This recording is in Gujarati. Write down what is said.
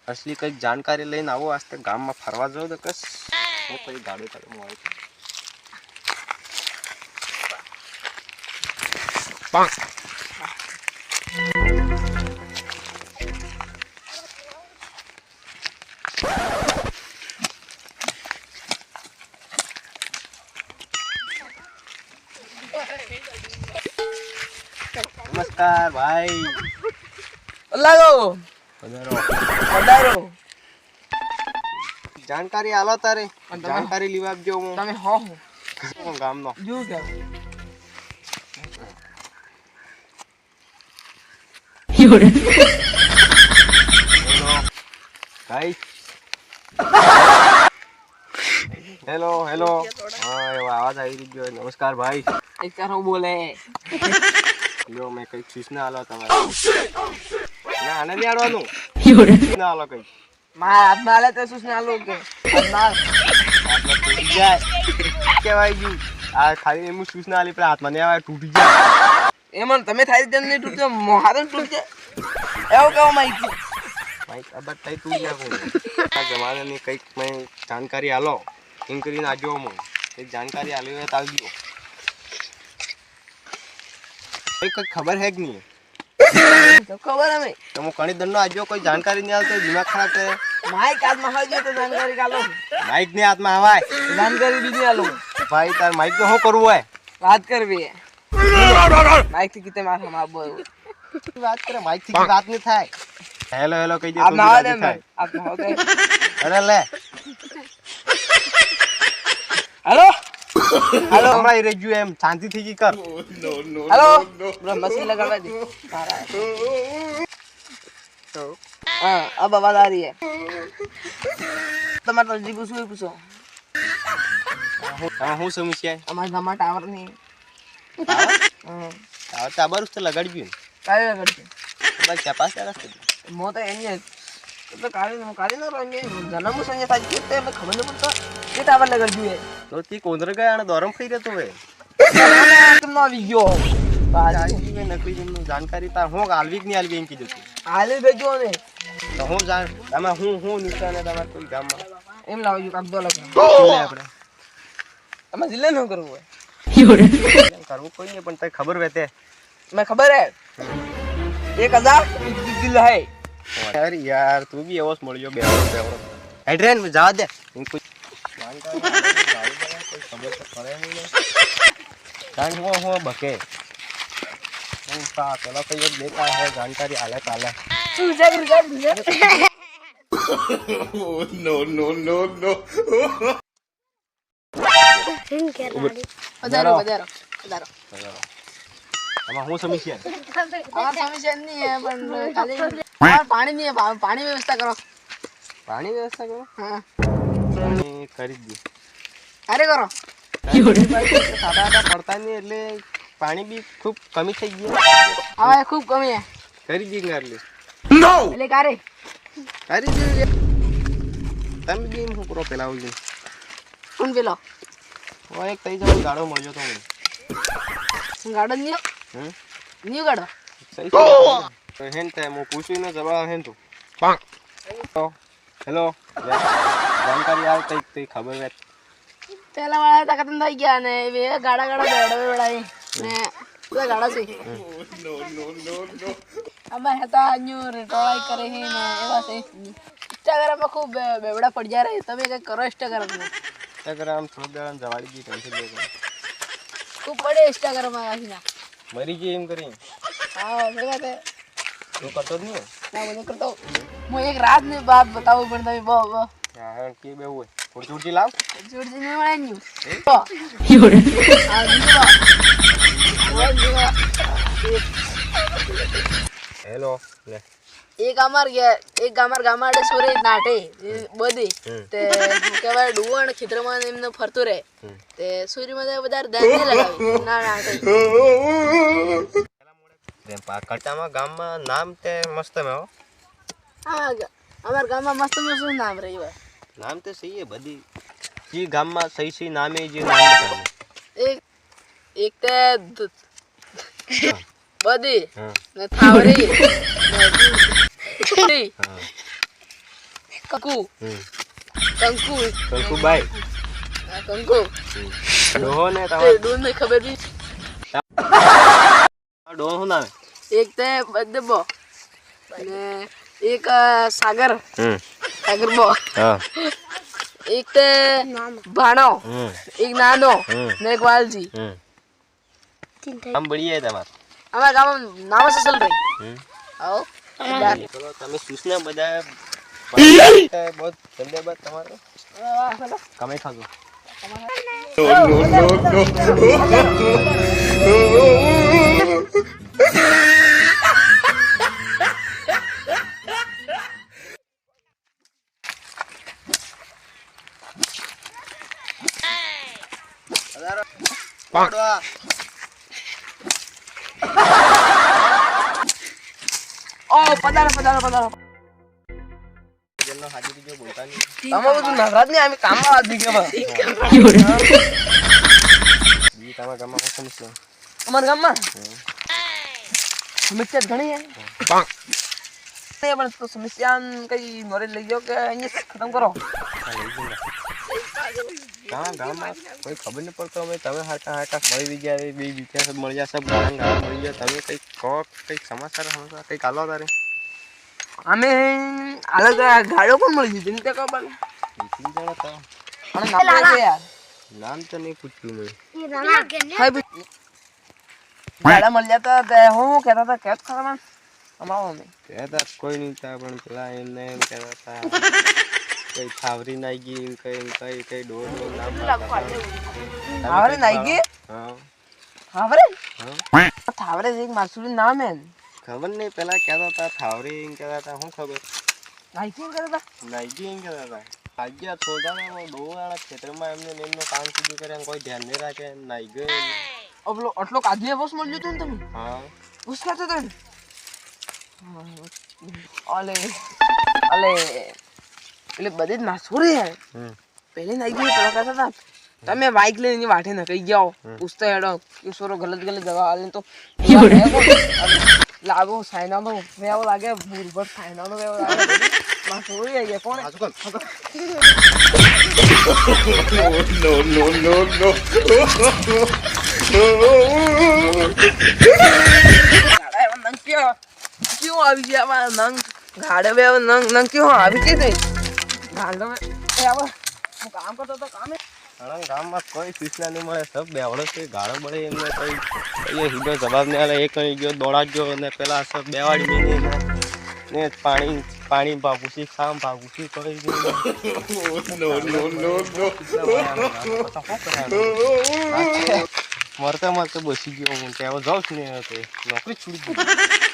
असली कई जानकारी लઈને આવો આસ્તે ગામમાં ફરવા જાવ તો કસ હું પછી ગાડી ચાલુ મોય પાંચ नमस्कार भाई लागो पधारो जानकारी आलो तारे जानकारी लेवा आपजो હું તમે હો ગામનો જો કે યોરે भाई हेलो हेलो हां ये आवाज आई रही है नमस्कार भाई એક તારો બોલે लो मैं कई सूचना आलो તમારે ના આને નહીં આડવાનું યોરે ના આલો કઈ મારા હાથમાં આલે તો શું ના લો કે હાથમાં તૂટી જાય કેવાય ગયું આ ખાલી એમ સૂચના આલી પર હાથમાં ને આવે તૂટી જાય એમન તમે થાઈ દે ને તૂટે મોહારન તૂટે એવું કેવો માઈક માઈક અબ તઈ તૂટી નાખો આ જમાનાની કઈક મેં જાણકારી આલો એમ કરીને આજો હું એક જાણकारी આલી હોય તો આવજો કઈ ખબર હે કે નહીં તો ખબર હે તમે કણી દંડો આજો કોઈ જાણकारी નહીં આવતો દિમાગ ખરાબ કરે માઈક હાથમાં હોય તો જાણકારી કાલો માઈક ને હાથમાં આવાય જાણકારી બીજી આલો ભાઈ તાર માઈક તો શું કરવું હોય વાત કરવી માઈક થી કિતે માર હમ આબો વાત કરે માઈક થી વાત નહીં થાય હેલો હેલો કહી દે આપ ના આવે ને આપ હો કે અરે લે હેલો હેલો હમણાં ઈ રેજ્યુ એમ શાંતિ થી કી કર હેલો બ્રો મશીન लगावा दे तो हां अब आवाज आ रही है તમારે જી પૂછો હા હું સમસ્યા અમારા ગામમાં ટાવર નહીં હા ટાવર ઉસ્તે લગાડી ગયું કાય લગાડશે બસ ચાપાસ રસ્તે મો તો એની તો કાલી નો રંગે જન્મ સંજે સાજી તે મને ખબર ન પડતો કે ટાવર લગાડ્યું હે તો તી કોંદર ગયા અને દોરમ ફઈ રહેતો હે તમને આવી ગયો બાજી મે નકલી જમનું જાણકારી તાર હું આલવી કે નહીં આલવી એમ કીધું તું હાલે ભેજો ને તો હું જાણ તમે હું નિશાને તમાર કોઈ ગામમાં એમ લાવજો કાક દો લખ લે આપણે તમે જિલ્લે ન કરવું હોય યોરે કરવું કોઈ નહીં પણ તને ખબર વેતે मैं खबर है 1000 दिल है यार यार तू भी एवोस મળ્યો બેવરો એડ્રેન में जा दे इनको जानकारी कोई खबर तो करे नहीं जान हो बके હું કા પેલા તો એક દેખા है जानकारी आले काले तू जग नो नो नो नो पधारो આમાં હું સમસ્યા हमार समस्या नहीं है पर खाली पानी नहीं है पानी व्यवस्था करो પાણી વ્યવસ્થા કરો हां પાણી કરી દી अरे करो સાદા પડતા નહીં એટલે પાણી બી ખૂબ કમી થઈ ગયું हवा खूब कमी है કરી દી એટલે नो ले कारे કરી દી તમે બી હું કરો પેલા આવજો कौन पेलो ઓ એક થઈ જાવ ગાડો મળ્યો તો મને गार्डन नहीं न्यू गाड़ो સહી તો હેન તે હું પૂછીને જવાબ હેન તું પાંચ હેલો જાણકારી આવ તઈ ખબર વેત પેલા વાળા તાકત થઈ ગયા ને વે ગાડા બેડવે બેડાઈ ને તો ગાડા છે નો અમે હતા ન્યુ રેટોળાઈ કરે હે ને એવા છે ઇન્સ્ટાગ્રામ માં ખૂબ બેવડા પડ જા રહે તમે કઈ કરો ઇન્સ્ટાગ્રામ માં ઇન્સ્ટાગ્રામ થોડા દણ જવાડી દી ટેન્શન લે ખૂબ પડે ઇન્સ્ટાગ્રામ માં આખીના મરી ગઈ એમ કરી હા એ વાત હે તો કરતો જ નહીં ના મને કરતો હું એક રાત ની બાત બતાવું પણ તમે બહુ હા કે બે હોય થોડી થોડી લાવ જોડજી ને મળે ન્યુ યોરે આ હેલો લે एक गामर गामाडे सोरे नाटे बदी ते केवाय डुवण खेतરમાં એમને ફરતો રહે તે સૂર્યમાં વધારે ધ્યાન ન લગાવી ના નાટે તેમ પાકટામાં ગામમાં નામ તે મસ્ત મે હો હા અમાર ગામમાં મસ્ત નામ રહી હોય નામ તે સહી હે બધી જી ગામમાં સહી નામે જે નામ એક તે બદી ને થાવરી ને કકુ હમ કંકુ કંકુબાઈ કંકુ ડોહો ને એ તમારે ડોન ને ખબર બી ડોહો શું નામે એક તે બદબો અને એક સાગર સાગરબો હા એક તે ભાણો એક નાનો હમ. ને એક વાલજી આમ બળીએ તમારે અમારા ગામમાં નામ છે સલભાઈ હમ આવો ચલો તમે સૂચના બધા બહુ ધન્યવાદ તમારો કમે ખાધું ઓ પધારો પધારો પધારો જેમનો હાજી દીજો બોલતા નહીં તમે બધું નવરાત ને અમે કામમાં આદી કે ઈ તમારા ગામમાં શું સમસ્યા અમારા ગામમાં સમસ્યા ઘણી હે પણ તો સમસ્યા કઈ નોરેજ લઈ ગયો કે અહીંયા ખતમ કરો ગામમાં કોઈ ખબર નહીં પડતો અમે તમે હાટા મળી ગયા બે બીજા સબ મળી ગયા સબ ગાળા મળી ગયા તમે કંઈક કહો કંઈક સમાચાર કંઈક હાલો તારે અમે અલગ ગાડો પણ મળી ગઈ ચિંતા કરો બાલ જણા તો અને નામ છે યાર નામ તો નહીં પૂછ્યું મેં હાય ભાઈ ગાડા મળી જતા તે હું કહેતા હતા કેત ખાવા અમારો અમે કહેતા કોઈ નહીં તા પણ પેલા એમને એમ કહેતા હતા કઈ થાવરી નાઈ ગઈ કઈ ડોર નામ થાવરે નાઈ ગઈ હા થાવરે હા થાવરે એક માસુરી નામ હે ખબર નહીં પેલા કહેતા હતા થાવરી એમ કહેતા હતા શું ખબર નાઈ ગઈ કહેતા નાઈ ગઈ એમ કહેતા હતા ભાગ્યા થોડામાં બહુ વાળા ખેતરમાં એમને એમનું કામ સીધું કરે કોઈ ધ્યાન નહીં રાખે નાઈ ગયો ઓલો આટલો આદમી બસ મળ્યો તો ને તમે હા બસ કરતો તો ને અલે અલે એટલે બધી જ માસુરી હે પહેલે નાઈ ગઈ પેલા કહેતા હતા તમે બાઇક લઈને એની વાઠે નખાઈ જાઓ પૂછતો હેડો કે સોરો ગલત જગા હાલે તો લાગો સાયના તો વેવ લાગે બુરબટ સાયના તો વેવ લાગે માસુરી આઈ ગયા કોણ ક્यों આવી ગયા મારા નંગ ગાડે બે નંગ ક્यों આવી ગઈ તે ગાડો એ આવો હું કામ કરતો તો કામે ઘણા ગામમાં કોઈ સૂચના નહીં મળે સબ બેવડો છે ગાળો મળે એમને કોઈ સીધો જવાબ નહીં આલે એક ગયો દોડા ગયો અને પેલા સબ બેવાડી મેં ને પાણી ભાગુસી ખામ ભાગુસી કરી મરતા મરતા બસી ગયો હું કે હવે જાઉં જ નહીં નોકરી છોડી દીધી